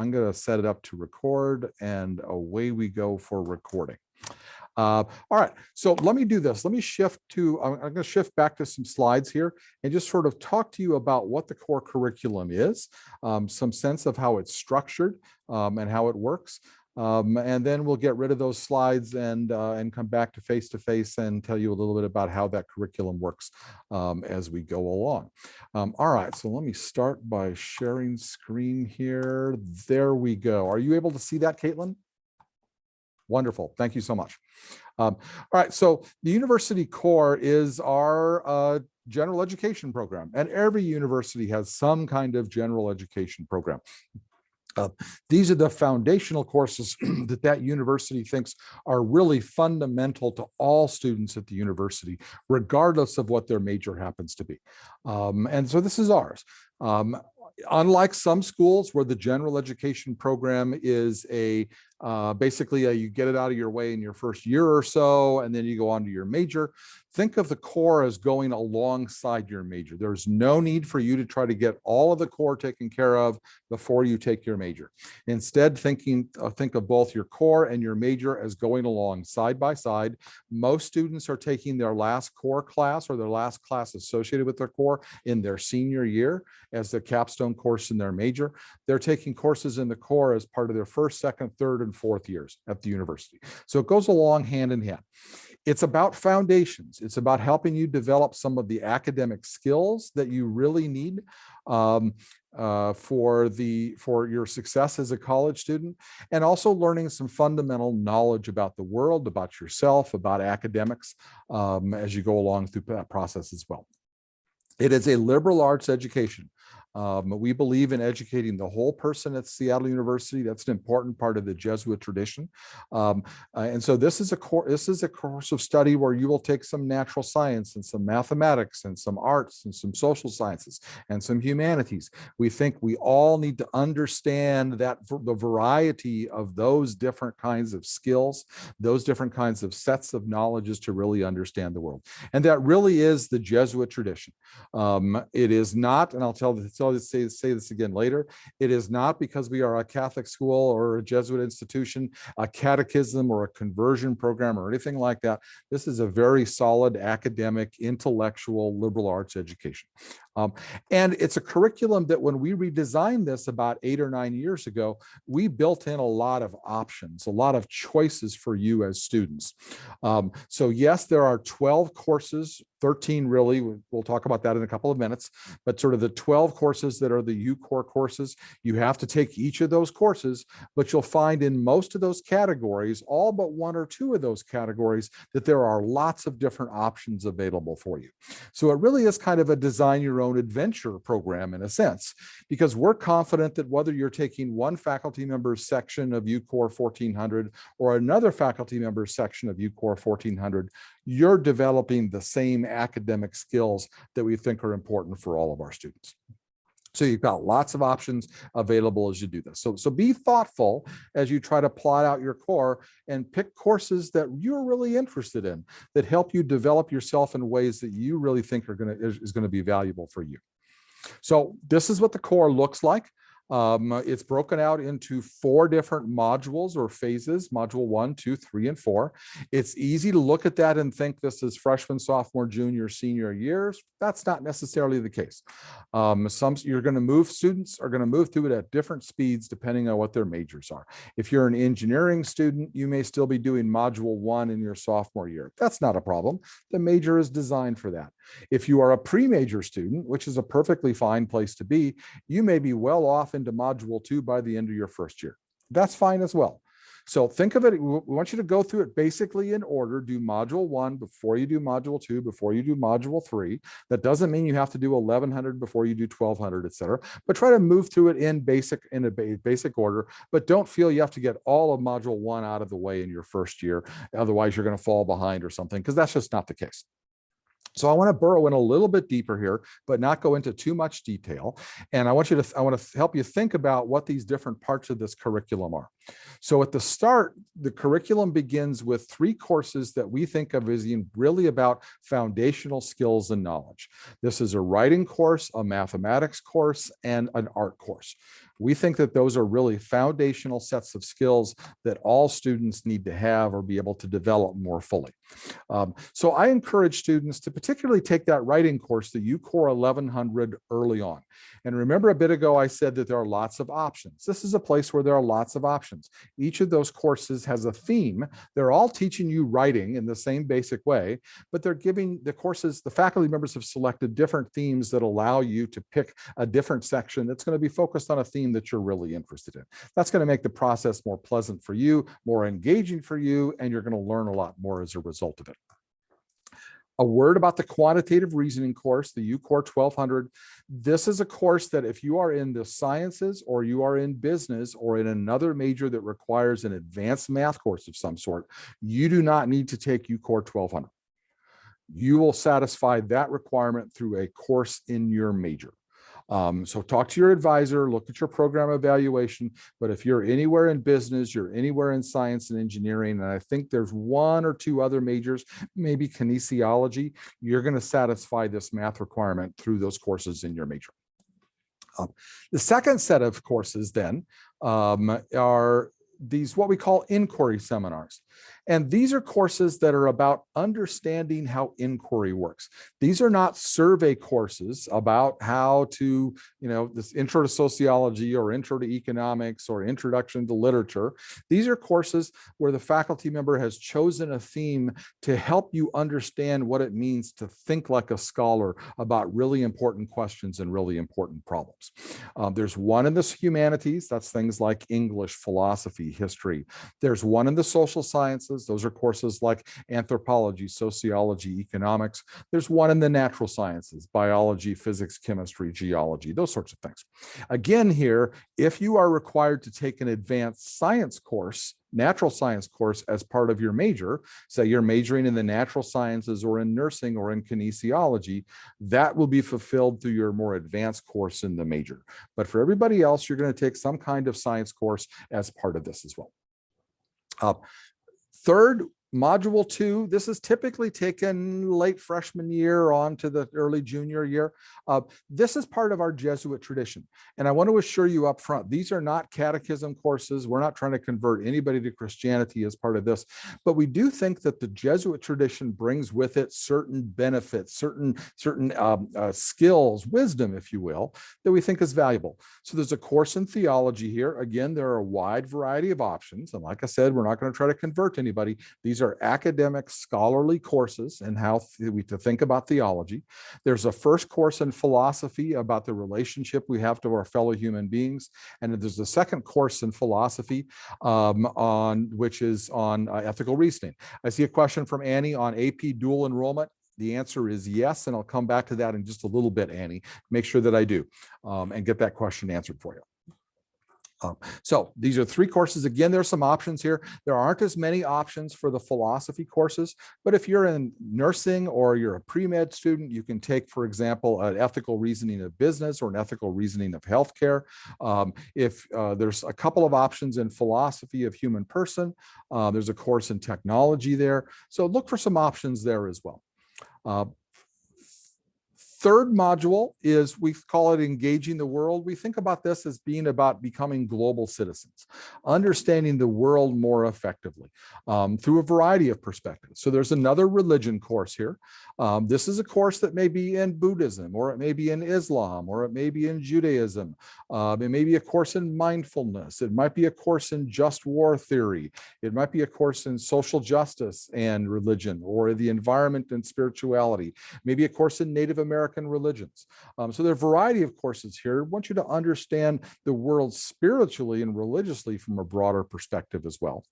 I'm going to set it up to record, and away we go for recording. All right, so let me do this. Let me shift to, I'm going to shift back to some slides here and just sort of talk to you about what the core curriculum is, some sense of how it's structured and how it works. And then we'll get rid of those slides and come back to face and tell you a little bit about how that curriculum works as we go along. All right, so let me start by sharing screen here. There we go. Are you able to see that, Caitlin? Wonderful. Thank you so much. All right. So the University Core is our general education program, and every university has some kind of general education program. These are the foundational courses that university thinks are really fundamental to all students at the university, regardless of what their major happens to be. And so this is ours. Unlike some schools where the general education program is basically you get it out of your way in your first year or so, and then you go on to your major. Think of the core as going alongside your major. There's no need for you to try to get all of the core taken care of before you take your major. Instead, think of both your core and your major as going along side by side. Most students are taking their last core class or their last class associated with their core in their senior year as the capstone course in their major. They're taking courses in the core as part of their first, second, third, and fourth years at the university. So it goes along hand in hand. It's about foundations. It's about helping you develop some of the academic skills that you really need for your success as a college student, and also learning some fundamental knowledge about the world, about yourself, about academics as you go along through that process as well. It is a liberal arts education. We believe in educating the whole person at Seattle University. That's an important part of the Jesuit tradition. And so this is a course of study where you will take some natural science and some mathematics and some arts and some social sciences and some humanities. We think we all need to understand that the variety of those different kinds of skills, those different kinds of sets of knowledges to really understand the world. And that really is the Jesuit tradition. It is not, and I'll say this again later, it is not because we are a Catholic school or a Jesuit institution, a catechism or a conversion program or anything like that. This is a very solid academic, intellectual, liberal arts education. And it's a curriculum that when we redesigned this about 8 or 9 years ago, we built in a lot of options, a lot of choices for you as students. So yes, there are 12 courses, 13 really, we'll talk about that in a couple of minutes, but sort of the 12 courses that are the UCore courses. You have to take each of those courses, but you'll find in most of those categories, all but 1 or 2 of those categories, that there are lots of different options available for you. So it really is kind of a design your own adventure program in a sense, because we're confident that whether you're taking one faculty member's section of UCore 1400 or another faculty member's section of UCore 1400, you're developing the same academic skills that we think are important for all of our students. So you've got lots of options available as you do this. So be thoughtful as you try to plot out your core and pick courses that you're really interested in, that help you develop yourself in ways that you really think is going to be valuable for you. So this is what the core looks like. It's broken out into 4 different modules or phases, module 1, 2, 3, and 4. It's easy to look at that and think this is freshman, sophomore, junior, senior years. That's not necessarily the case. Students are going to move through it at different speeds depending on what their majors are. If you're an engineering student, you may still be doing module 1 in your sophomore year. That's not a problem. The major is designed for that. If you are a pre-major student, which is a perfectly fine place to be, you may be well off into module 2 by the end of your first year. That's fine as well. So think of it, we want you to go through it basically in order. Do module 1 before you do module 2, before you do module 3. That doesn't mean you have to do 1100 before you do 1200, et cetera, but try to move through it in a basic order, but don't feel you have to get all of module 1 out of the way in your first year. Otherwise you're going to fall behind or something, because that's just not the case. So I want to burrow in a little bit deeper here, but not go into too much detail. And I want to help you think about what these different parts of this curriculum are. So at the start, the curriculum begins with 3 courses that we think of as really about foundational skills and knowledge. This is a writing course, a mathematics course, and an art course. We think that those are really foundational sets of skills that all students need to have or be able to develop more fully. So I encourage students to particularly take that writing course, the UCORE 1100, early on. And remember, a bit ago, I said that there are lots of options. This is a place where there are lots of options. Each of those courses has a theme. They're all teaching you writing in the same basic way, but they're giving the courses, the faculty members have selected different themes that allow you to pick a different section that's going to be focused on a theme that you're really interested in. That's going to make the process more pleasant for you, more engaging for you, and you're going to learn a lot more as a result of it. A word about the quantitative reasoning course, the UCORE 1200. This is a course that if you are in the sciences or you are in business or in another major that requires an advanced math course of some sort, you do not need to take UCORE 1200. You will satisfy that requirement through a course in your major. So talk to your advisor, look at your program evaluation, but if you're anywhere in business, you're anywhere in science and engineering, and I think there's one or two other majors, maybe kinesiology, you're going to satisfy this math requirement through those courses in your major. The second set of courses then are these what we call inquiry seminars. And these are courses that are about understanding how inquiry works. These are not survey courses about how to, this intro to sociology or intro to economics or introduction to literature. These are courses where the faculty member has chosen a theme to help you understand what it means to think like a scholar about really important questions and really important problems. There's one in the humanities, that's things like English, philosophy, history. There's one in the social sciences. Those are courses like anthropology, sociology, economics. There's one in the natural sciences, biology, physics, chemistry, geology, those sorts of things. Again, here, if you are required to take an advanced science course, natural science course as part of your major, say you're majoring in the natural sciences or in nursing or in kinesiology, that will be fulfilled through your more advanced course in the major. But for everybody else, you're going to take some kind of science course as part of this as well. Third, Module 2, this is typically taken late freshman year on to the early junior year. This is part of our Jesuit tradition. And I want to assure you up front, these are not catechism courses. We're not trying to convert anybody to Christianity as part of this. But we do think that the Jesuit tradition brings with it certain benefits, certain skills, wisdom, if you will, that we think is valuable. So there's a course in theology here. Again, there are a wide variety of options. And like I said, we're not going to try to convert anybody. These are academic scholarly courses and how to think about theology. There's a first course in philosophy about the relationship we have to our fellow human beings. And there's a second course in philosophy which is on ethical reasoning. I see a question from Annie on AP dual enrollment. The answer is yes, and I'll come back to that in just a little bit, Annie. Make sure that I do and get that question answered for you. So these are three courses. Again, there's some options here. There aren't as many options for the philosophy courses, but if you're in nursing or you're a pre-med student, you can take, for example, an ethical reasoning of business or an ethical reasoning of healthcare. If there's a couple of options in philosophy of human person, there's a course in technology there. So look for some options there as well. Third module is, we call it engaging the world. We think about this as being about becoming global citizens, understanding the world more effectively through a variety of perspectives. So there's another religion course here. This is a course that may be in Buddhism, or it may be in Islam, or it may be in Judaism. It may be a course in mindfulness. It might be a course in just war theory. It might be a course in social justice and religion, or the environment and spirituality. Maybe a course in Native American religions. So there are a variety of courses here. I want you to understand the world spiritually and religiously from a broader perspective as well.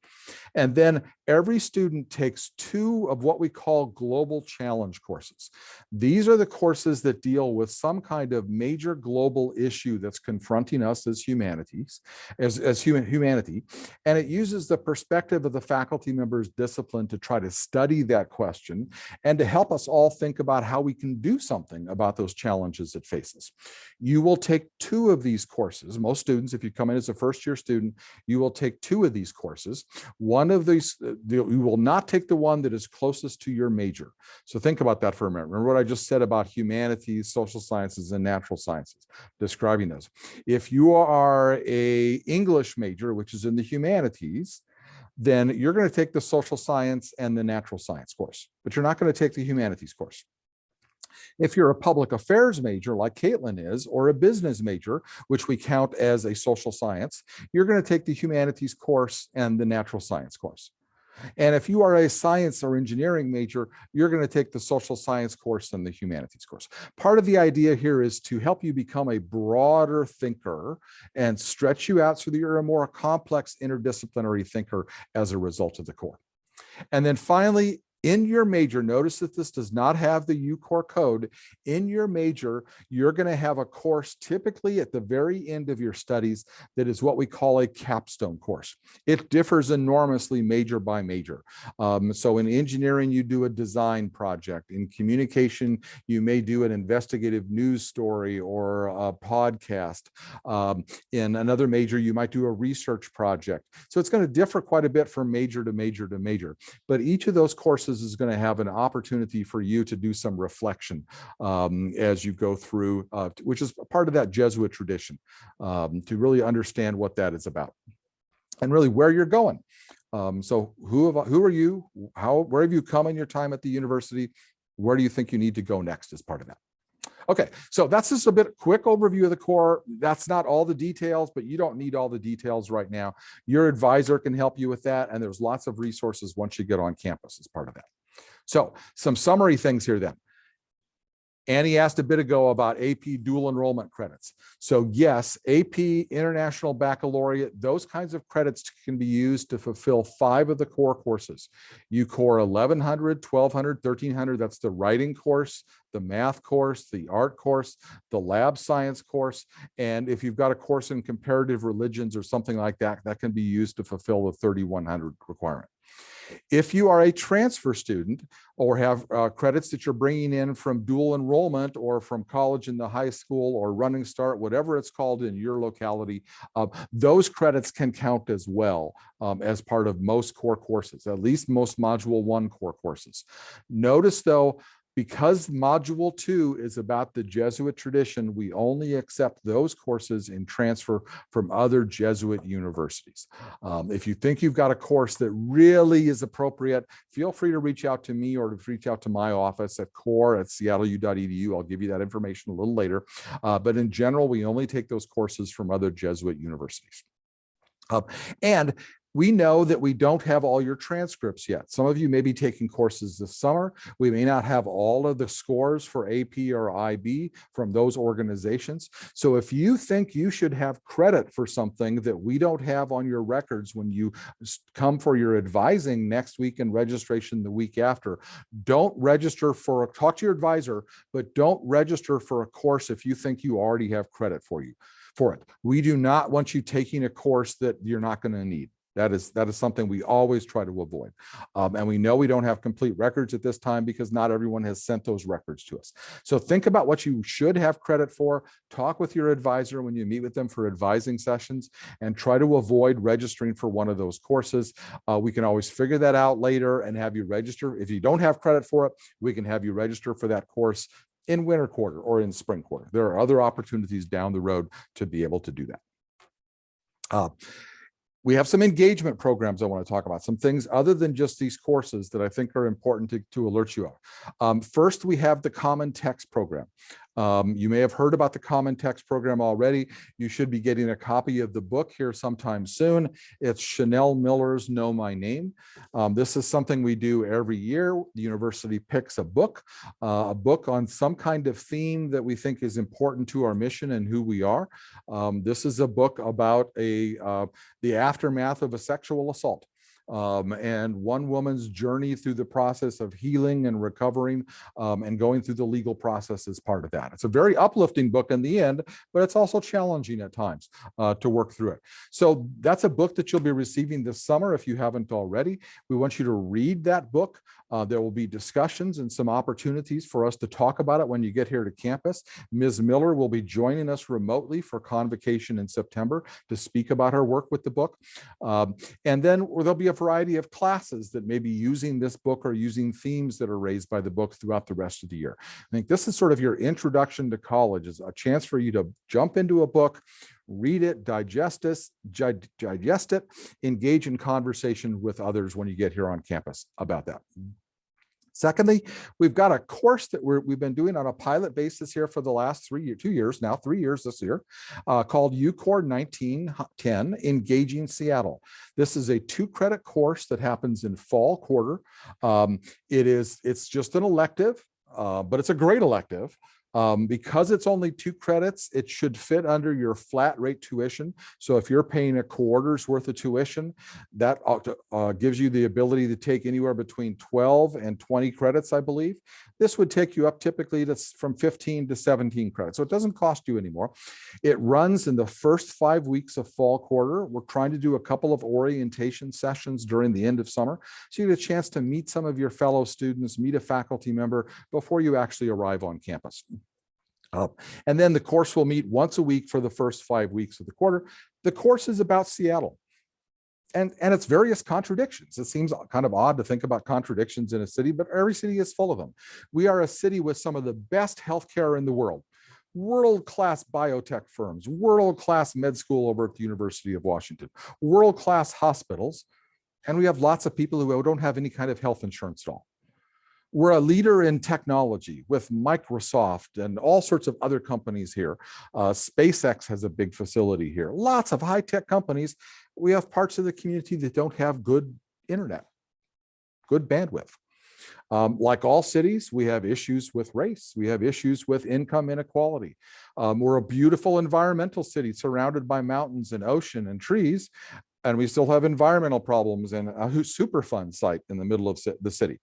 And then every student takes 2 of what we call global challenge courses. These are the courses that deal with some kind of major global issue that's confronting us as humanities, as humanity. And it uses the perspective of the faculty member's discipline to try to study that question and to help us all think about how we can do something about those challenges it faces. You will take 2 of these courses. Most students, if you come in as a first-year student, you will take 2 of these courses. One of these, you will not take the one that is closest to your major. So think about that for a minute. Remember what I just said about humanities, social sciences, and natural sciences, describing those. If you are a English major, which is in the humanities, then you're going to take the social science and the natural science course, but you're not going to take the humanities course. If you're a public affairs major like Caitlin is, or a business major, which we count as a social science, you're going to take the humanities course and the natural science course. And if you are a science or engineering major, you're going to take the social science course and the humanities course. Part of the idea here is to help you become a broader thinker and stretch you out so that you're a more complex interdisciplinary thinker as a result of the core. And then finally, in your major, notice that this does not have the UCORE code. In your major, you're going to have a course typically at the very end of your studies that is what we call a capstone course. It differs enormously major by major. So in engineering, you do a design project. In communication, you may do an investigative news story or a podcast. In another major, you might do a research project. So it's going to differ quite a bit from major to major to major. But each of those courses is going to have an opportunity for you to do some reflection as you go through, which is part of that Jesuit tradition, to really understand what that is about and really where you're going. So who are you? Where have you come in your time at the university? Where do you think you need to go next as part of that? Okay, so that's just a bit quick overview of the core. That's not all the details, but you don't need all the details right now. Your advisor can help you with that, and there's lots of resources once you get on campus as part of that. So some summary things here then. Annie asked a bit ago about AP dual enrollment credits. So yes, AP International Baccalaureate, those kinds of credits can be used to fulfill 5 of the core courses. UCORE 1100, 1200, 1300, that's the writing course, the math course, the art course, the lab science course. And if you've got a course in comparative religions or something like that, that can be used to fulfill the 3100 requirement. If you are a transfer student or have credits that you're bringing in from dual enrollment or from college in the high school or Running Start, whatever it's called in your locality, those credits can count as well as part of most core courses, at least most Module 1 core courses. Notice though, because Module 2 is about the Jesuit tradition, we only accept those courses in transfer from other Jesuit universities. If you think you've got a course that really is appropriate, feel free to reach out to me or to reach out to my office at core@seattleu.edu. I'll give you that information a little later. But in general, we only take those courses from other Jesuit universities. And we know that we don't have all your transcripts yet. Some of you may be taking courses this summer. We may not have all of the scores for AP or IB from those organizations. So if you think you should have credit for something that we don't have on your records when you come for your advising next week and registration the week after, don't register talk to your advisor, but don't register for a course if you think you already have credit for it. We do not want you taking a course that you're not going to need. That is something we always try to avoid. And we know we don't have complete records at this time because not everyone has sent those records to us. So think about what you should have credit for. Talk with your advisor when you meet with them for advising sessions and try to avoid registering for one of those courses. We can always figure that out later and have you register. If you don't have credit for it, we can have you register for that course in winter quarter or in spring quarter. There are other opportunities down the road to be able to do that. We have some engagement programs I want to talk about, some things other than just these courses that I think are important to alert you of. First, we have the Common Text program. You may have heard about the Common Text program already. You should be getting a copy of the book here sometime soon. It's Chanel Miller's Know My Name. This is something we do every year. The university picks a book on some kind of theme that we think is important to our mission and who we are. This is a book about the aftermath of a sexual assault. and one woman's journey through the process of healing and recovering, and going through the legal process is part of that. It's a very uplifting book in the end, but it's also challenging at times to work through it. So that's a book that you'll be receiving this summer if you haven't already. We want you to read that book. There will be discussions and some opportunities for us to talk about it when you get here to campus. Ms. Miller will be joining us remotely for Convocation in September to speak about her work with the book. And then there'll be a variety of classes that may be using this book or using themes that are raised by the book throughout the rest of the year. I think this is sort of your introduction to college, is a chance for you to jump into a book, read it, digest it, engage in conversation with others when you get here on campus about that. Secondly, we've got a course that we've been doing on a pilot basis here for the last 3 years now, 3 years this year, called UCORE 1910, Engaging Seattle. This is a 2-credit course that happens in fall quarter. It's just an elective, but it's a great elective. Because it's only 2 credits, it should fit under your flat rate tuition. So if you're paying a quarter's worth of tuition, that gives you the ability to take anywhere between 12 and 20 credits, I believe. This would take you up typically from 15 to 17 credits. So it doesn't cost you anymore. It runs in the first 5 weeks of fall quarter. We're trying to do a couple of orientation sessions during the end of summer, so you get a chance to meet some of your fellow students, meet a faculty member before you actually arrive on campus. And then the course will meet once a week for the first 5 weeks of the quarter. The course is about Seattle and its various contradictions. It seems kind of odd to think about contradictions in a city, but every city is full of them. We are a city with some of the best healthcare in the world, world-class biotech firms, world-class med school over at the University of Washington, world-class hospitals, and we have lots of people who don't have any kind of health insurance at all. We're a leader in technology with Microsoft and all sorts of other companies here. SpaceX has a big facility here. Lots of high-tech companies. We have parts of the community that don't have good internet, good bandwidth. Like all cities, we have issues with race. We have issues with income inequality. We're a beautiful environmental city surrounded by mountains and ocean and trees. And we still have environmental problems and a Superfund site in the middle of the city.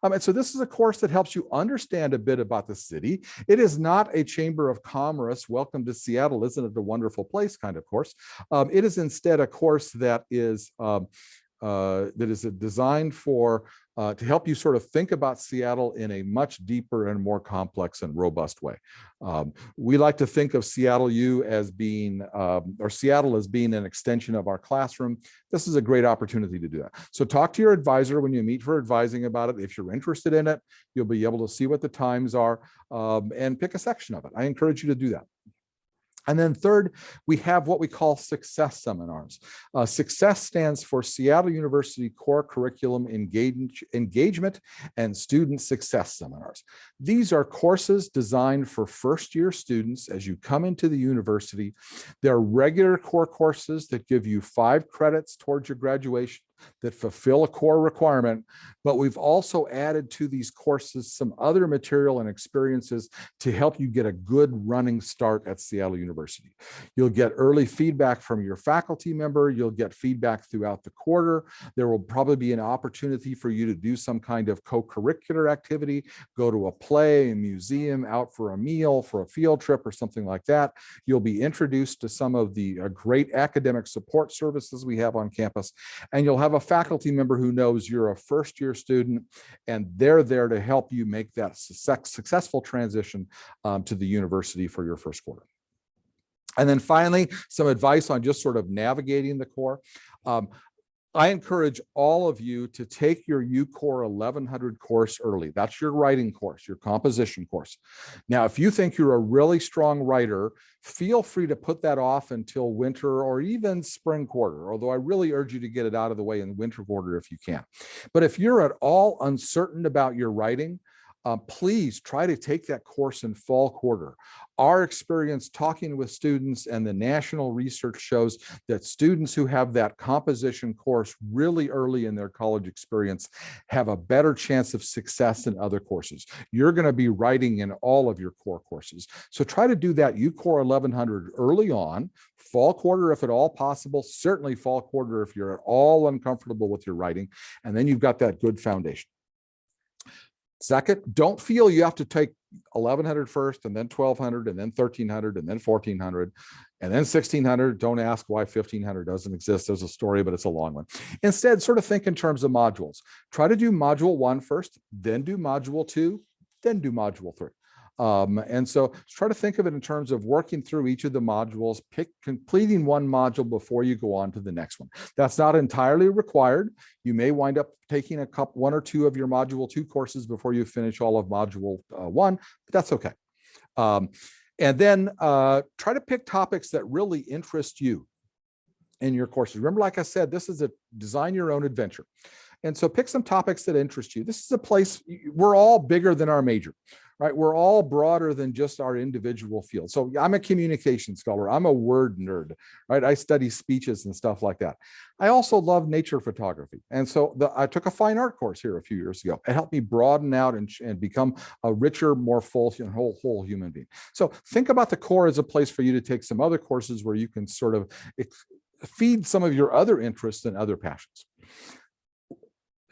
And so this is a course that helps you understand a bit about the city. It is not a Chamber of Commerce, welcome to Seattle, isn't it a wonderful place kind of course. It is instead a course that is designed for to help you sort of think about Seattle in a much deeper and more complex and robust way. We like to think of Seattle U as being, or Seattle as being an extension of our classroom. This is a great opportunity to do that. So talk to your advisor when you meet for advising about it. If you're interested in it, you'll be able to see what the times are and pick a section of it. I encourage you to do that. And then third, we have what we call success seminars. Success stands for Seattle University Core Curriculum Engagement and Student Success Seminars. These are courses designed for first-year students as you come into the university. They're regular core courses that give you 5 credits towards your graduation, that fulfill a core requirement, but we've also added to these courses some other material and experiences to help you get a good running start at Seattle University. You'll get early feedback from your faculty member. You'll get feedback throughout the quarter. There will probably be an opportunity for you to do some kind of co-curricular activity, go to a play, a museum, out for a meal, for a field trip or something like that. You'll be introduced to some of the great academic support services we have on campus, and you'll have a faculty member who knows you're a first-year student, and they're there to help you make that successful transition to the university for your first quarter. And then finally, some advice on just sort of navigating the core. I encourage all of you to take your UCORE 1100 course early. That's your writing course, your composition course. Now, if you think you're a really strong writer, feel free to put that off until winter or even spring quarter, although I really urge you to get it out of the way in winter quarter if you can. But if you're at all uncertain about your writing, please try to take that course in fall quarter. Our experience talking with students and the national research shows that students who have that composition course really early in their college experience have a better chance of success in other courses. You're going to be writing in all of your core courses. So try to do that UCORE 1100 early on, fall quarter if at all possible, certainly fall quarter if you're at all uncomfortable with your writing, and then you've got that good foundation. Second, don't feel you have to take 1100 first and then 1200 and then 1300 and then 1400 and then 1600. Don't ask why 1500 doesn't exist. There's a story, but it's a long one. Instead, sort of think in terms of modules. Try to do module 1 first, then do module 2, then do module 3. And so try to think of it in terms of working through each of the modules, completing one module before you go on to the next one. That's not entirely required. You may wind up taking one or two of your module 2 courses before you finish all of module 1, but that's okay. And then try to pick topics that really interest you in your courses. Remember, like I said, this is a design your own adventure. And so pick some topics that interest you. This is a place, we're all bigger than our major, right? We're all broader than just our individual field. So I'm a communication scholar. I'm a word nerd, right? I study speeches and stuff like that. I also love nature photography. And so I took a fine art course here a few years ago. It helped me broaden out and become a richer, more full and whole human being. So think about the core as a place for you to take some other courses where you can sort of feed some of your other interests and other passions.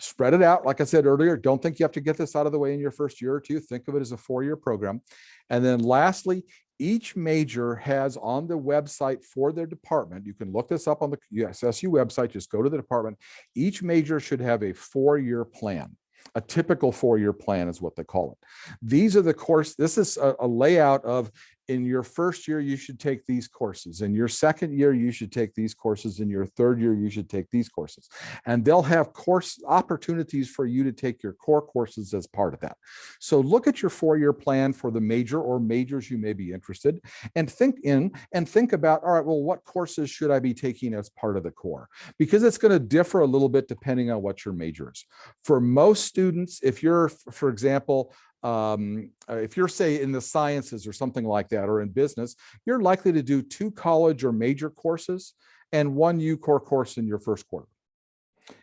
Spread it out. Like I said earlier, don't think you have to get this out of the way in your first year or two. Think of it as a 4-year program. And then lastly, each major has on the website for their department, you can look this up on the USSU website, just go to the department. Each major should have a 4-year plan. A typical 4-year plan is what they call it. These are the course. This is a layout of, in your first year, you should take these courses. In your second year, you should take these courses. In your third year, you should take these courses. And they'll have course opportunities for you to take your core courses as part of that. So look at your 4-year plan for the major or majors you may be interested, and think about, all right, well, what courses should I be taking as part of the core? Because it's going to differ a little bit depending on what your major is. For most students, if you're, for example, if you're, say, in the sciences or something like that, or in business, you're likely to do 2 college or major courses and 1 UCORE course in your first quarter.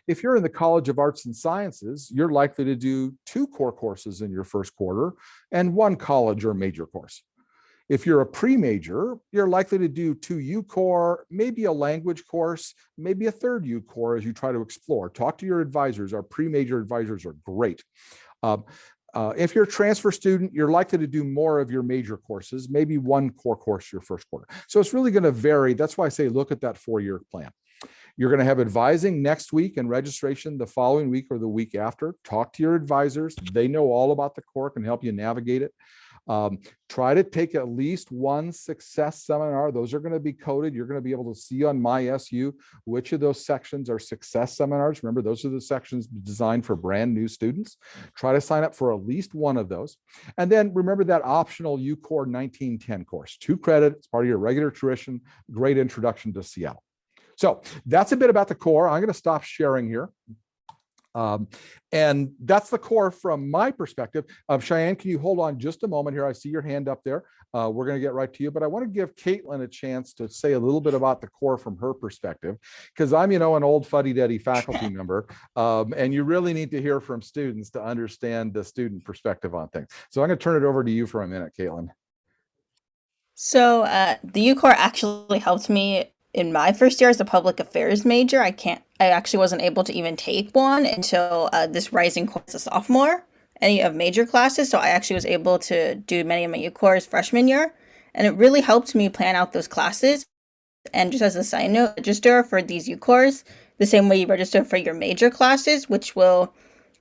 If you're in the College of Arts and Sciences, you're likely to do 2 core courses in your first quarter and 1 college or major course. If you're a pre-major, you're likely to do 2 UCORE, maybe a language course, maybe a 3rd UCORE as you try to explore. Talk to your advisors. Our pre-major advisors are great. If you're a transfer student, you're likely to do more of your major courses, maybe 1 core course your first quarter. So it's really going to vary. That's why I say look at that 4-year plan. You're going to have advising next week and registration the following week or the week after. Talk to your advisors. They know all about the core, can help you navigate it. Try to take at least 1 success seminar. Those are going to be coded. You're going to be able to see on MySU which of those sections are success seminars. Remember, those are the sections designed for brand new students. Try to sign up for at least 1 of those. And then remember that optional UCORE 1910 course, 2 credit. It's part of your regular tuition. Great introduction to Seattle. So that's a bit about the core. I'm going to stop sharing here. And that's the core from my perspective. Cheyenne, can you hold on just a moment here? I see your hand up there. We're going to get right to you, but I want to give Caitlin a chance to say a little bit about the core from her perspective, because I'm, an old fuddy-duddy faculty member, and you really need to hear from students to understand the student perspective on things. So I'm going to turn it over to you for a minute, Caitlin. So the UCORE actually helped me in my first year as a public affairs major. I actually wasn't able to even take one until this rising course as a sophomore, any of major classes. So I actually was able to do many of my UCOREs freshman year, and it really helped me plan out those classes. And just as a side note, register for these UCOREs the same way you register for your major classes, which will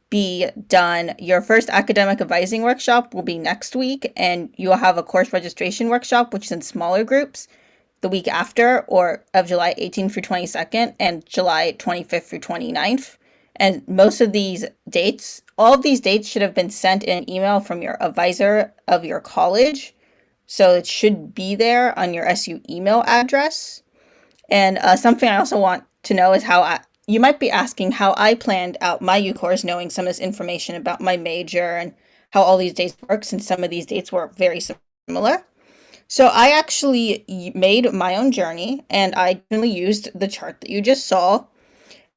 be done. Your first academic advising workshop will be next week, and you'll have a course registration workshop, which is in smaller groups, the week after, or of July 18th through 22nd and July 25th through 29th. And most of these dates, all of these dates should have been sent in an email from your advisor of your college. So it should be there on your SU email address. And something I also want to know is you might be asking how I planned out my UCORS, knowing some of this information about my major and how all these dates work, since some of these dates were very similar. So I actually made my own journey, and I really used the chart that you just saw.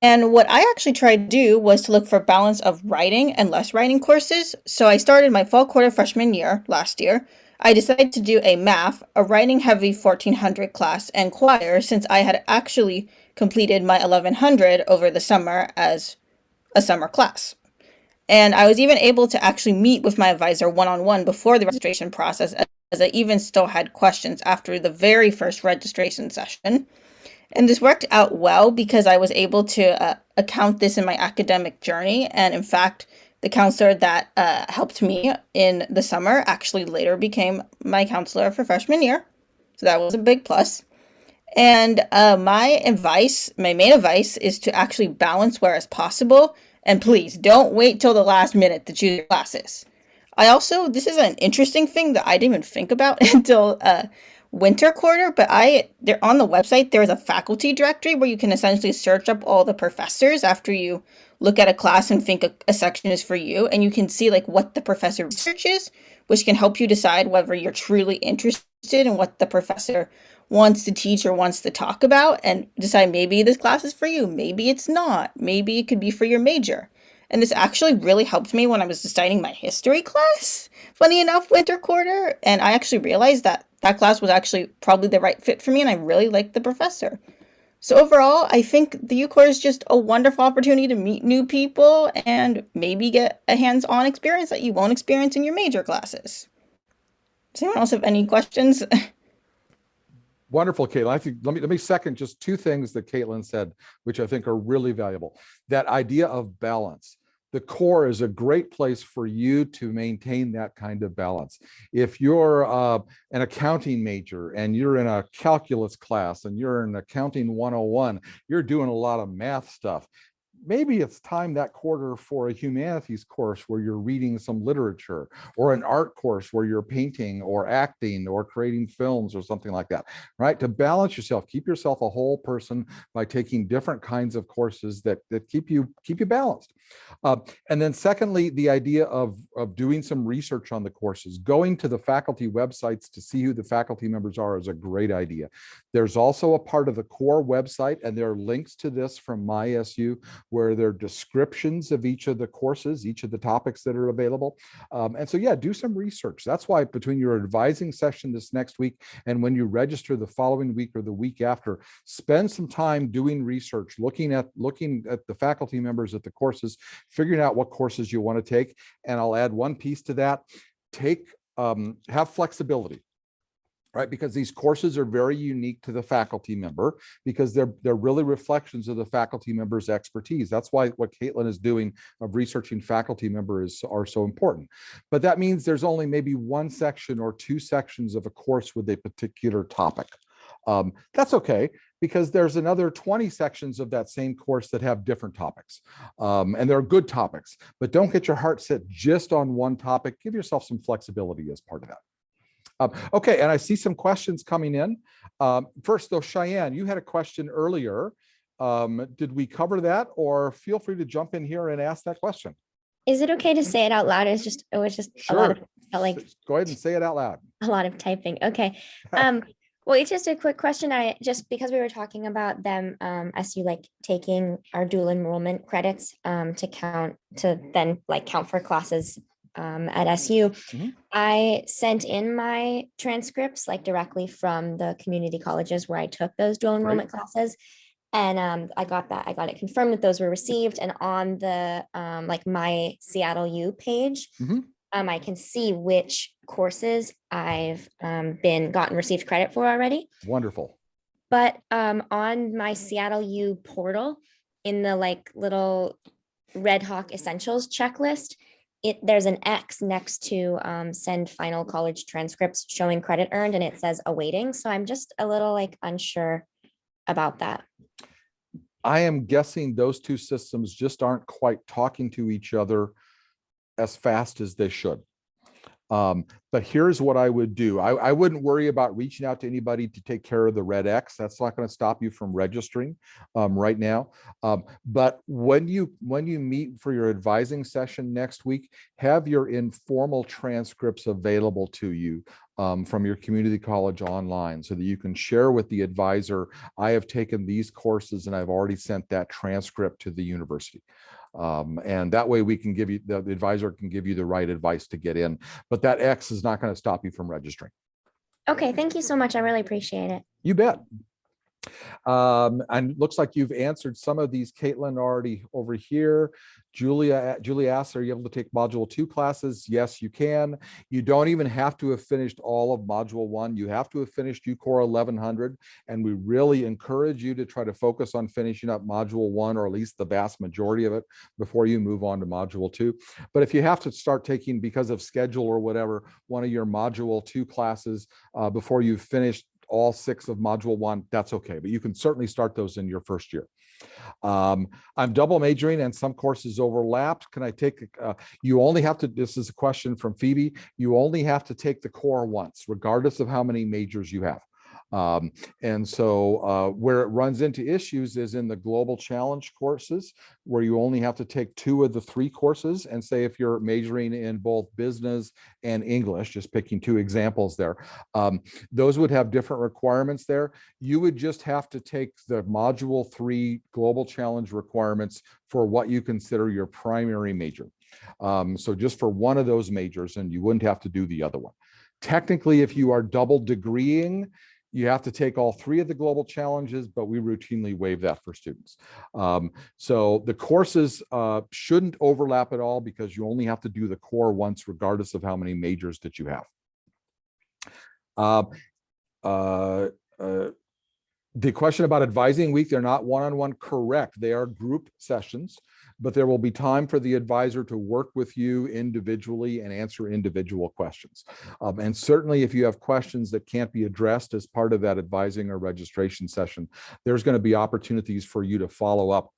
And what I actually tried to do was to look for balance of writing and less writing courses. So I started my fall quarter freshman year last year. I decided to do a math, a writing heavy 1400 class, and choir, since I had actually completed my 1100 over the summer as a summer class. And I was even able to actually meet with my advisor one on one before the registration process, as I even still had questions after the very first registration session. And this worked out well because I was able to account this in my academic journey. And in fact, the counselor that helped me in the summer actually later became my counselor for freshman year. So that was a big plus. And my main advice is to actually balance where as possible. And please don't wait till the last minute to choose your classes. This is an interesting thing that I didn't even think about until winter quarter, but they're on the website. There's a faculty directory where you can essentially search up all the professors after you look at a class and think a section is for you, and you can see like what the professor researches, which can help you decide whether you're truly interested in what the professor wants to teach or wants to talk about, and decide maybe this class is for you, maybe it's not, maybe it could be for your major. And this actually really helped me when I was deciding my history class, funny enough, winter quarter. And I actually realized that that class was actually probably the right fit for me, and I really liked the professor. So overall, I think the UCOR is just a wonderful opportunity to meet new people and maybe get a hands-on experience that you won't experience in your major classes. Does anyone else have any questions? Wonderful, Caitlin. I think let me second just two things that Caitlin said, which I think are really valuable. That idea of balance. The core is a great place for you to maintain that kind of balance. If you're an accounting major and you're in a calculus class and you're in accounting 101, you're doing a lot of math stuff. Maybe it's time that quarter for a humanities course where you're reading some literature, or an art course where you're painting or acting or creating films or something like that, right? To balance yourself, keep yourself a whole person by taking different kinds of courses that keep you balanced. And then secondly, the idea of doing some research on the courses, going to the faculty websites to see who the faculty members are is a great idea. There's also a part of the core website, and there are links to this from MySU, where there are descriptions of each of the courses, each of the topics that are available. And so, yeah, do some research. That's why between your advising session this next week and when you register the following week or the week after, spend some time doing research, looking at the faculty members at the courses, figuring out what courses you want to take. And I'll add one piece to that. Have flexibility, right? Because these courses are very unique to the faculty member, because they're really reflections of the faculty member's expertise. That's why what Caitlin is doing of researching faculty members are so important. But that means there's only maybe one section or two sections of a course with a particular topic. That's okay, because there's another 20 sections of that same course that have different topics. And they're good topics, but don't get your heart set just on one topic. Give yourself some flexibility as part of that. Okay, and I see some questions coming in. First though, Cheyenne, you had a question earlier. Did we cover that, or feel free to jump in here and ask that question? Is it okay to say it out loud? It was just Sure. a lot of, felt like Go ahead and say it out loud. a lot of typing. Okay. Well, it's just a quick question. Because we were talking about them, SU like taking our dual enrollment credits to then count for classes at SU. Mhm. I sent in my transcripts directly from the community colleges where I took those dual enrollment classes. And I got it confirmed that those were received. And on the my Seattle U page, Mhm. I can see which courses I've gotten received credit for already. Wonderful. But on my Seattle U portal, in the little Red Hawk Essentials checklist, there's an X next to send final college transcripts showing credit earned, and it says awaiting. So I'm just a little unsure about that. I am guessing those two systems just aren't quite talking to each other as fast as they should. But here's what I would do. I wouldn't worry about reaching out to anybody to take care of the red X. That's not going to stop you from registering right now. But when you meet for your advising session next week, have your informal transcripts available to you from your community college online so that you can share with the advisor, I have taken these courses and I've already sent that transcript to the university. And that way we can give you, the advisor can give you the right advice to get in, but that X is not going to stop you from registering. Okay, thank you so much. I really appreciate it. You bet. And it looks like you've answered some of these, Caitlin, already over here. Julie asks, are you able to take module 2 classes? Yes, you can. You don't even have to have finished all of module 1. You have to have finished UCORE 1100. And we really encourage you to try to focus on finishing up module 1, or at least the vast majority of it, before you move on to module 2. But if you have to start taking, because of schedule or whatever, one of your module 2 classes before you've finished all 6 of module 1, that's okay, but you can certainly start those in your first year. I'm double majoring and some courses overlapped. Can I take, you only have to, this is a question from Phoebe, you only have to take the core once, regardless of how many majors you have. And so where it runs into issues is in the Global Challenge courses, where you only have to take 2 of the 3 courses. And say if you're majoring in both business and English, just picking 2 examples there, those would have different requirements there. You would just have to take the module 3 Global Challenge requirements for what you consider your primary major. So just for one of those majors, and you wouldn't have to do the other one. Technically, if you are double degreeing, you have to take all 3 of the global challenges, but we routinely waive that for students. So the courses shouldn't overlap at all, because you only have to do the core once, regardless of how many majors that you have. The question about advising week, they're not one-on-one, correct. They are group sessions, but there will be time for the advisor to work with you individually and answer individual questions. And certainly if you have questions that can't be addressed as part of that advising or registration session, there's going to be opportunities for you to follow up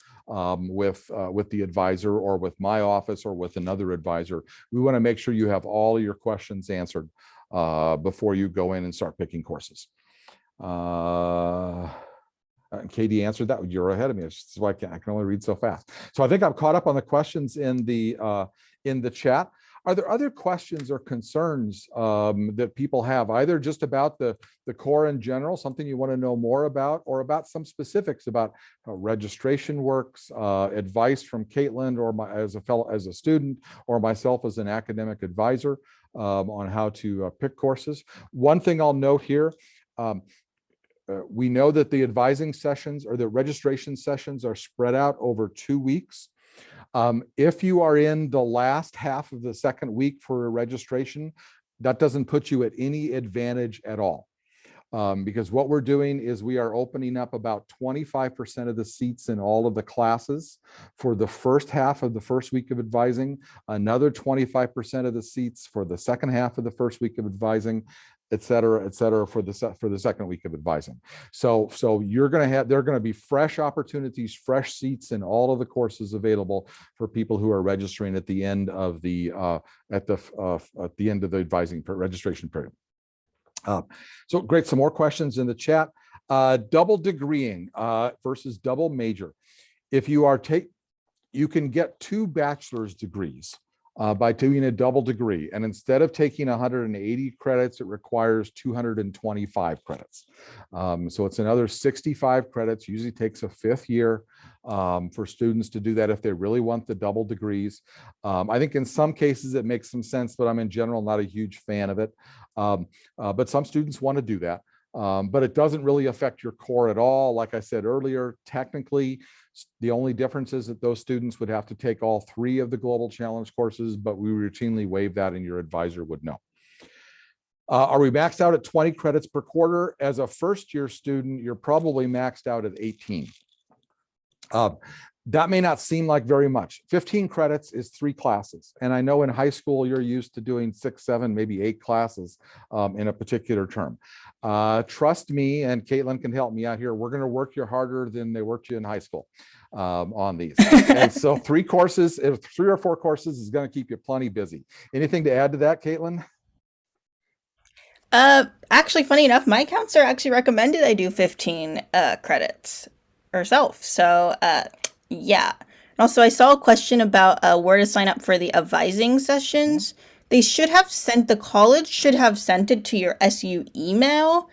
with the advisor, or with my office, or with another advisor. We want to make sure you have all of your questions answered before you go in and start picking courses. Katie answered that. You're ahead of me. That's why I can only read so fast. So I think I'm caught up on the questions in the chat. Are there other questions or concerns that people have, either just about the core in general, something you want to know more about, or about some specifics about how registration works, advice from Caitlin, or as a student, or myself as an academic advisor on how to pick courses? One thing I'll note here, we know that the advising sessions, or the registration sessions, are spread out over 2 weeks. If you are in the last half of the second week for a registration, that doesn't put you at any advantage at all. Because what we're doing is we are opening up about 25% of the seats in all of the classes for the first half of the first week of advising, another 25% of the seats for the second half of the first week of advising, et cetera, for the second week of advising. So you're going to have, there are going to be fresh opportunities, fresh seats in all of the courses available for people who are registering at the end of the end of the advising registration period. So great, some more questions in the chat. Double degreeing versus double major. If you are you can get 2 bachelor's degrees by doing a double degree. And instead of taking 180 credits, it requires 225 credits. So it's another 65 credits, usually takes a 5th year for students to do that if they really want the double degrees. I think in some cases it makes some sense, but I'm in general not a huge fan of it. But some students want to do that. But it doesn't really affect your core at all. Like I said earlier, technically, the only difference is that those students would have to take all 3 of the Global Challenge courses, but we routinely waive that, and your advisor would know. Are we maxed out at 20 credits per quarter? As a first-year student, you're probably maxed out at 18. That may not seem like very much. 15 credits is 3 classes. And I know in high school, you're used to doing 6, 7, maybe 8 classes in a particular term. Trust me, and Caitlin can help me out here, we're going to work you harder than they worked you in high school on these. And so 3 courses, 3 or 4 courses is going to keep you plenty busy. Anything to add to that, Caitlin? Actually, funny enough, my counselor actually recommended I do 15 credits herself. So, yeah. Also, I saw a question about where to sign up for the advising sessions. They should have sent the college should have sent it to your SU email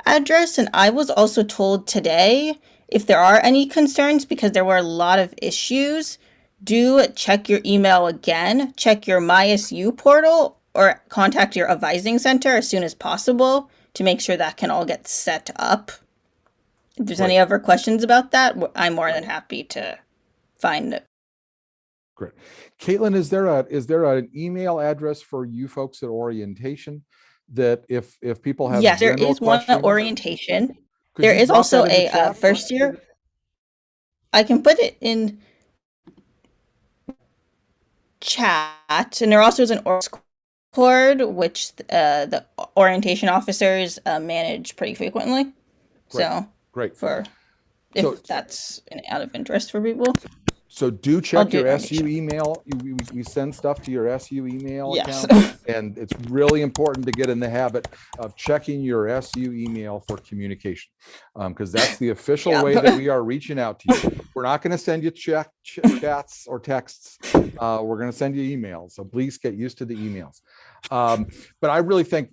address, and I was also told today if there are any concerns because there were a lot of issues, do check your email again, check your MySU portal, or contact your advising center as soon as possible to make sure that can all get set up. If there's Great. any other questions about that, I'm more than happy to find it. Great. Caitlin, is there an email address for you folks at orientation that if people have Yes, there general is one at questions, orientation. could There you is drop also that in the a chat? first year. I can put it in chat, and there also is an Discord, which the orientation officers manage pretty frequently. Great. So, Great. for So if that's out of interest for people, So do I'll check do your it in the SU chat. email. We send stuff to your SU email Yes. account, and it's really important to get in the habit of checking your SU email for communication, because that's the official Yeah. way that we are reaching out to you. We're not going to send you chats or texts. We're going to send you emails. So please get used to the emails. But I really think,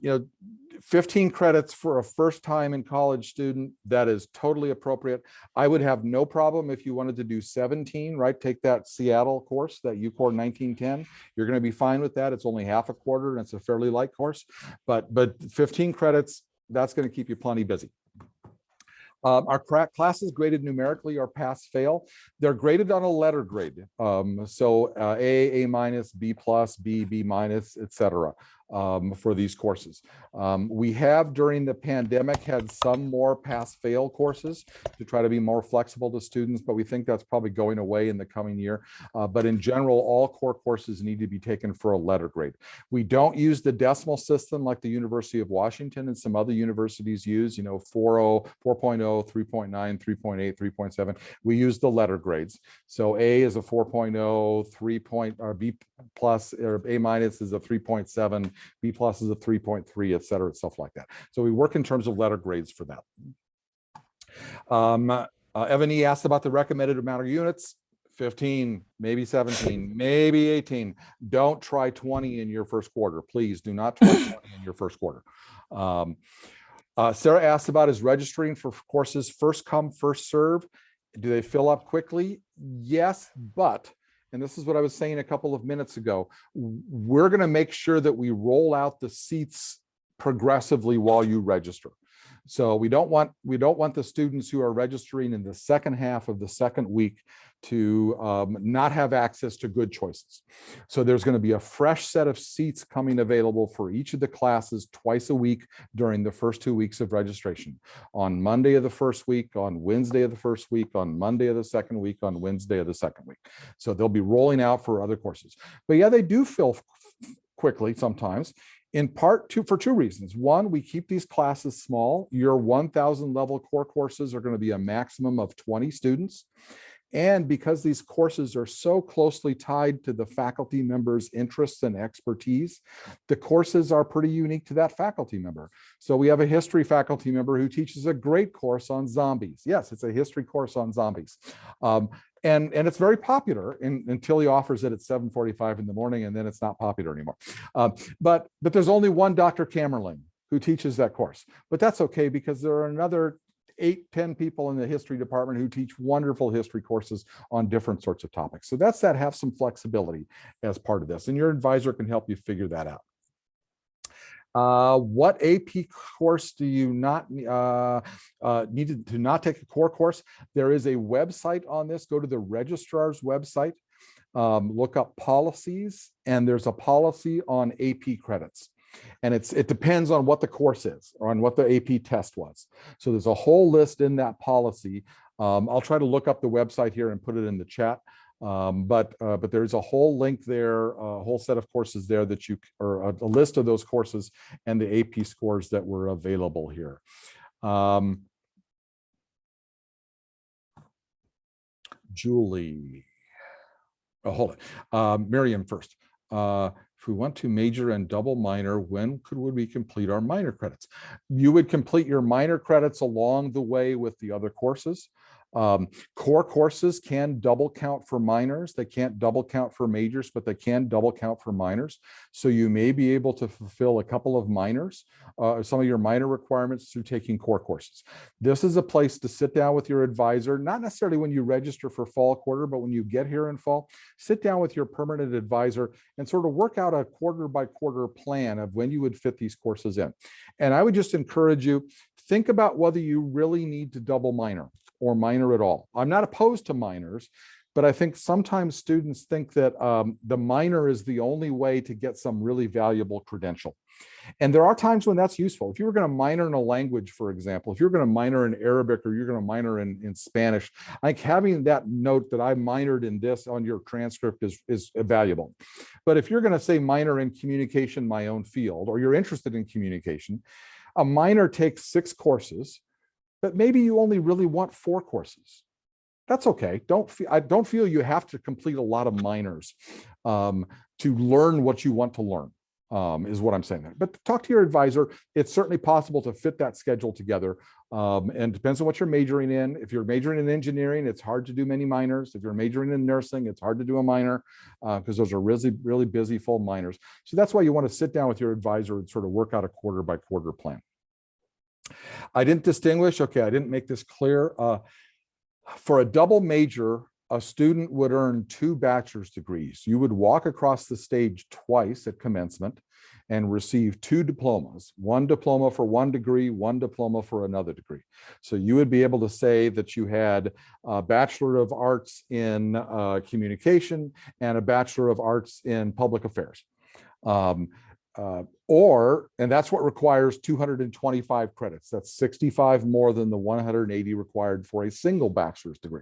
15 credits for a first time in college student, that is totally appropriate. I would have no problem if you wanted to do 17, right? Take that Seattle course, that UCOR 1910. You're going to be fine with that. It's only half a quarter and it's a fairly light course, but 15 credits, that's going to keep you plenty busy. Our classes graded numerically are pass fail. They're graded on a letter grade. So A minus, B plus, B minus, etc. For these courses. We have during the pandemic had some more pass fail courses to try to be more flexible to students, but we think that's probably going away in the coming year. But in general, all core courses need to be taken for a letter grade. We don't use the decimal system like the University of Washington and some other universities use, 4.0, 3.9, 3.8, 3.7. We use the letter grades. So A is a 4.0, or B plus, or A minus is a 3.7, B plus is a 3.3, et cetera, stuff like that. So we work in terms of letter grades for that. Evan E. asked about the recommended amount of units. 15, maybe 17, maybe 18. Don't try 20 in your first quarter. Please do not try 20 in your first quarter. Sarah asked about is registering for courses first come, first serve. Do they fill up quickly? Yes, but, and this is what I was saying a couple of minutes ago, we're going to make sure that we roll out the seats progressively while you register. So we don't want the students who are registering in the second half of the second week to not have access to good choices. So there's going to be a fresh set of seats coming available for each of the classes twice a week during the first 2 weeks of registration. On Monday of the first week, on Wednesday of the first week, on Monday of the second week, on Wednesday of the second week. So they'll be rolling out for other courses. But yeah, they do fill quickly sometimes. In part for two reasons. One, we keep these classes small. Your 1,000 level core courses are going to be a maximum of 20 students. And because these courses are so closely tied to the faculty members' interests and expertise, the courses are pretty unique to that faculty member. So we have a history faculty member who teaches a great course on zombies. Yes, it's a history course on zombies. And it's very popular until he offers it at 7:45 in the morning, and then it's not popular anymore. But there's only one Dr. Camerling who teaches that course. But that's okay because there are another 8-10 people in the history department who teach wonderful history courses on different sorts of topics. So that's that, have some flexibility as part of this, and your advisor can help you figure that out. What AP course do you not need to not take a core course? There is a website on this. Go to the registrar's website, look up policies, and there's a policy on AP credits. And it depends on what the course is or on what the AP test was. So there's a whole list in that policy. I'll try to look up the website here and put it in the chat. But there's a whole link there, a whole set of courses there that or a list of those courses and the AP scores that were available here. Julie, hold it. Miriam first. if we want to major and double minor, when could we complete our minor credits? You would complete your minor credits along the way with the other courses. Core courses can double count for minors. They can't double count for majors, but they can double count for minors. So you may be able to fulfill a couple of minors, some of your minor requirements through taking core courses. This is a place to sit down with your advisor, not necessarily when you register for fall quarter, but when you get here in fall, sit down with your permanent advisor and sort of work out a quarter by quarter plan of when you would fit these courses in. And I would just encourage you, think about whether you really need to double minor or minor at all. I'm not opposed to minors, but I think sometimes students think that the minor is the only way to get some really valuable credential. And there are times when that's useful. If you were going to minor in a language, for example, if you're going to minor in Arabic or you're going to minor in Spanish, I think having that note that I minored in this on your transcript is valuable. But if you're going to say minor in communication, my own field, or you're interested in communication, a minor takes 6 courses, but maybe you only really want 4 courses. That's okay. I don't feel you have to complete a lot of minors to learn what you want to learn, is what I'm saying. But talk to your advisor. It's certainly possible to fit that schedule together. And depends on what you're majoring in. If you're majoring in engineering, it's hard to do many minors. If you're majoring in nursing, it's hard to do a minor because those are really, really busy full minors. So that's why you want to sit down with your advisor and sort of work out a quarter by quarter plan. I didn't distinguish. Okay, I didn't make this clear. For a double major, a student would earn 2 bachelor's degrees. You would walk across the stage twice at commencement and receive 2 diplomas, 1 diploma for 1 degree, 1 diploma for another degree. So you would be able to say that you had a Bachelor of Arts in communication and a Bachelor of Arts in public affairs. And that's what requires 225 credits. That's 65 more than the 180 required for a single bachelor's degree.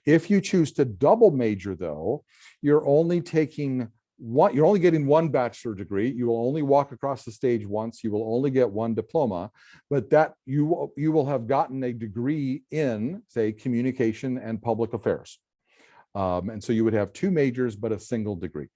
If you choose to double major, though, you're only getting 1 bachelor degree. You will only walk across the stage once. You will only get 1 diploma, but that you will have gotten a degree in, say, communication and public affairs. And so you would have 2 majors, but a single degree.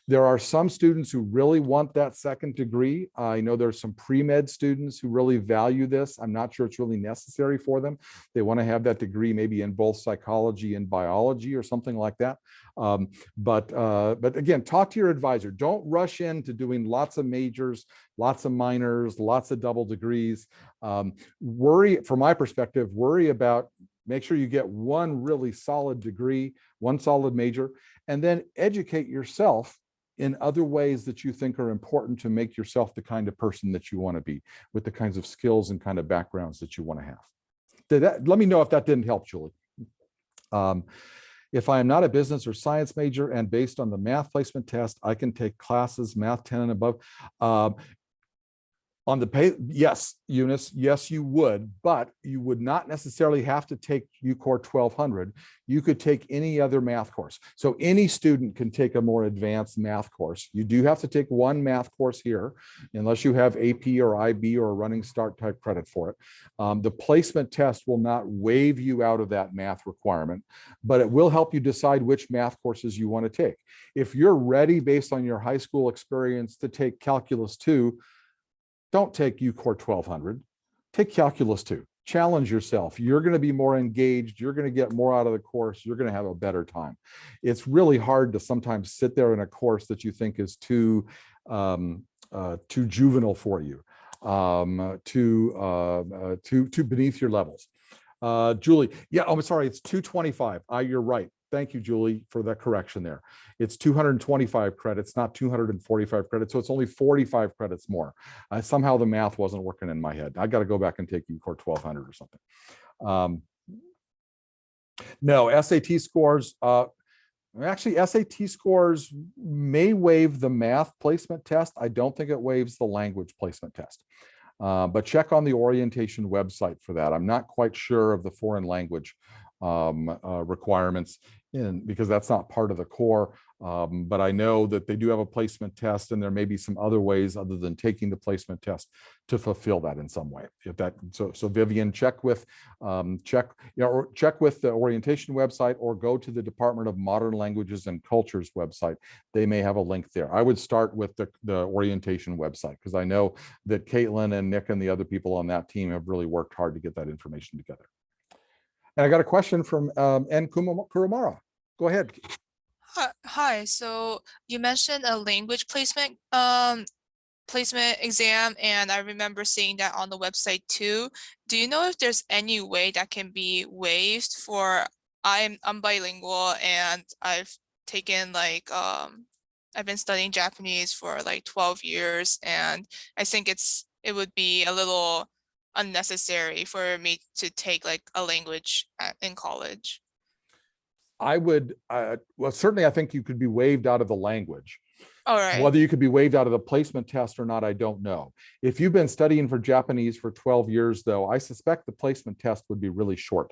There are some students who really want that second degree. I know there's some pre-med students who really value this. I'm not sure it's really necessary for them. They want to have that degree maybe in both psychology and biology or something like that. But again, talk to your advisor. Don't rush into doing lots of majors, lots of minors, lots of double degrees. From my perspective, worry about make sure you get 1 really solid degree, 1 solid major, and then educate yourself in other ways that you think are important to make yourself the kind of person that you want to be, with the kinds of skills and kind of backgrounds that you want to have. Let me know if that didn't help, Julie. If I am not a business or science major and based on the math placement test, I can take classes, math 10 and above. On the pay, yes, Eunice, yes, you would, but you would not necessarily have to take UCOR 1200. You could take any other math course. So any student can take a more advanced math course. You do have to take 1 math course here, unless you have AP or IB or a running start type credit for it. The placement test will not waive you out of that math requirement, but it will help you decide which math courses you want to take. If you're ready based on your high school experience to take Calculus 2, don't take UCOR 1200, take Calculus 2, challenge yourself. You're going to be more engaged. You're going to get more out of the course. You're going to have a better time. It's really hard to sometimes sit there in a course that you think is too juvenile for you, too beneath your levels. Julie, yeah, I'm sorry, it's 225. You're right. Thank you, Julie, for that correction there. It's 225 credits, not 245 credits. So it's only 45 credits more. Somehow the math wasn't working in my head. I got to go back and take UCOR 1200 or something. No, SAT scores. Actually, SAT scores may waive the math placement test. I don't think it waives the language placement test. But check on the orientation website for that. I'm not quite sure of the foreign language requirements because that's not part of the core. But I know that they do have a placement test, and there may be some other ways other than taking the placement test to fulfill that in some way. If that so Vivian, check with check with the orientation website, or go to the Department of Modern Languages and Cultures website. They may have a link there. I would start with the orientation website, because I know that Caitlin and Nick and the other people on that team have really worked hard to get that information together. And I got a question from N. Kurumara. Go ahead. Hi. So you mentioned a language placement exam, and I remember seeing that on the website too. Do you know if there's any way that can be waived for I'm bilingual, and I've taken like I've been studying Japanese for like 12 years, and I think it would be a little unnecessary for me to take like a language in college. I would, well, certainly I think you could be waived out of the language. All right. Whether you could be waived out of the placement test or not, I don't know. If you've been studying for Japanese for 12 years, though, I suspect the placement test would be really short.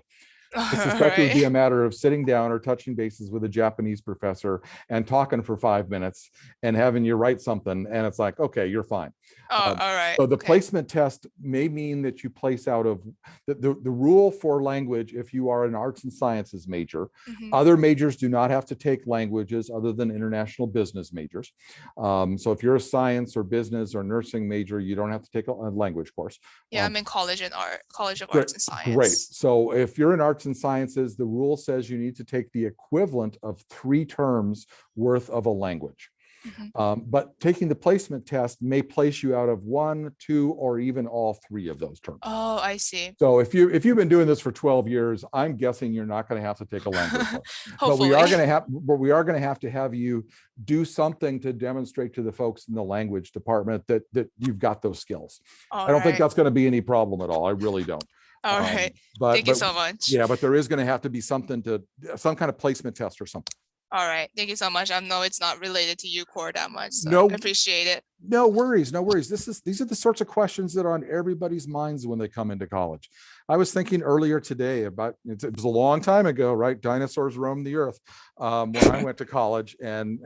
I suspect it would be a matter of sitting down or touching bases with a Japanese professor and talking for 5 minutes and having you write something. And it's like, okay, you're fine. All right. So the Okay. placement test may mean that you place out of the rule for language. If you are an arts and sciences major, Mhm. other majors do not have to take languages other than international business majors. So if you're a science or business or nursing major, you don't have to take a language course. Yeah, I'm in college of Great, arts and science. Great. So if you're in arts and sciences, the rule says you need to take the equivalent of 3 terms worth of a language. Mhm. But taking the placement test may place you out of 1, 2, or even all 3 of those terms. Oh, I see. So if you've been doing this for 12 years, I'm guessing you're not going to have to take a language course. But we are going to have you do something to demonstrate to the folks in the language department that you've got those skills. All I don't think right. that's going to be any problem at all. I really don't. All right. But Thank you so much. yeah, but there is going to have to be some kind of placement test or something. All right. Thank you so much. I know it's not related to UCOR that much, so No. I appreciate it. No worries, no worries. These are the sorts of questions that are on everybody's minds when they come into college. I was thinking earlier today about, it was a long time ago, right? Dinosaurs roamed the earth when I went to college, and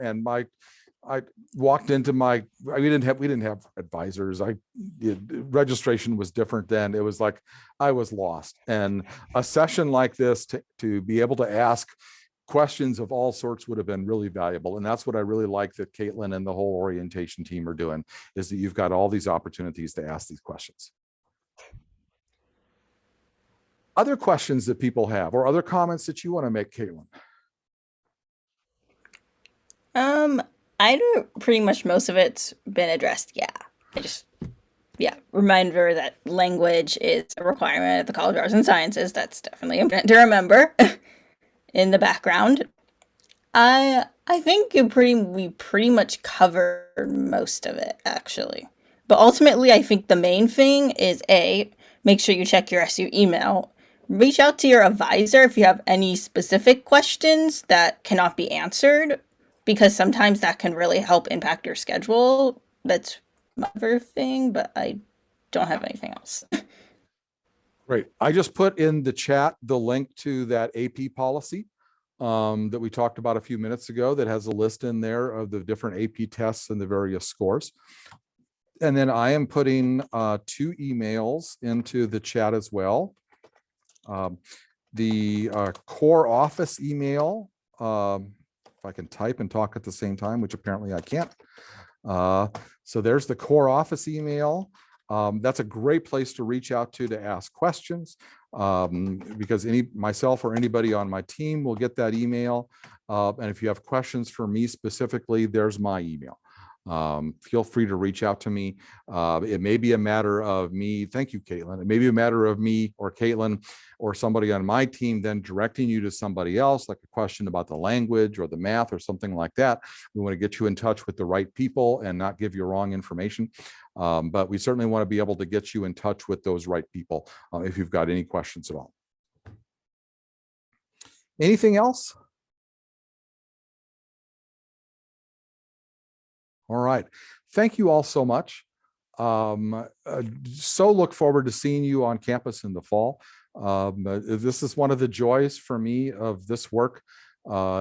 I walked into we didn't have advisors. Registration was different then. It was like I was lost. And a session like this to be able to ask questions of all sorts would have been really valuable. And that's what I really like that Caitlin and the whole orientation team are doing, is that you've got all these opportunities to ask these questions. Other questions that people have, or other comments that you want to make, Caitlin? I know pretty much most of it's been addressed. Yeah. Reminder that language is a requirement at the College of Arts and Sciences. That's definitely important to remember in the background. I think we pretty much covered most of it, actually. But ultimately, I think the main thing is make sure you check your SU email. Reach out to your advisor if you have any specific questions that cannot be answered, because sometimes that can really help impact your schedule. That's my other thing, but I don't have anything else. Great. I just put in the chat the link to that AP policy that we talked about a few minutes ago, that has a list in there of the different AP tests and the various scores. And then I am putting 2 emails into the chat as well. The core office email, if I can type and talk at the same time, which apparently I can't. So there's the core office email. That's a great place to reach out to ask questions, because myself or anybody on my team will get that email. And if you have questions for me specifically, there's my email. Feel free to reach out to me. It may be a matter of me. Thank you, Caitlin. It may be a matter of me or Caitlin or somebody on my team then directing you to somebody else, like a question about the language or the math or something like that. We want to get you in touch with the right people and not give you wrong information. But we certainly want to be able to get you in touch with those right people if you've got any questions at all. Anything else? All right. Thank you all so much. So look forward to seeing you on campus in the fall. This is one of the joys for me of this work,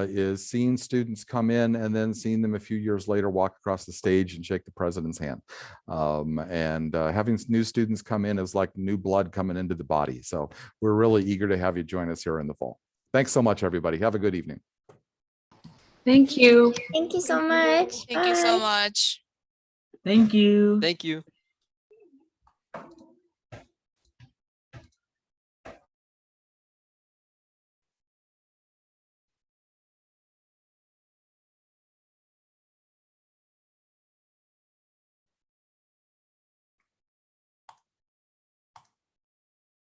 is seeing students come in and then seeing them a few years later walk across the stage and shake the president's hand. Having new students come in is like new blood coming into the body. So we're really eager to have you join us here in the fall. Thanks so much, everybody. Have a good evening. Thank you. Thank you so much. Thank you so Bye. much. Thank you. Thank you.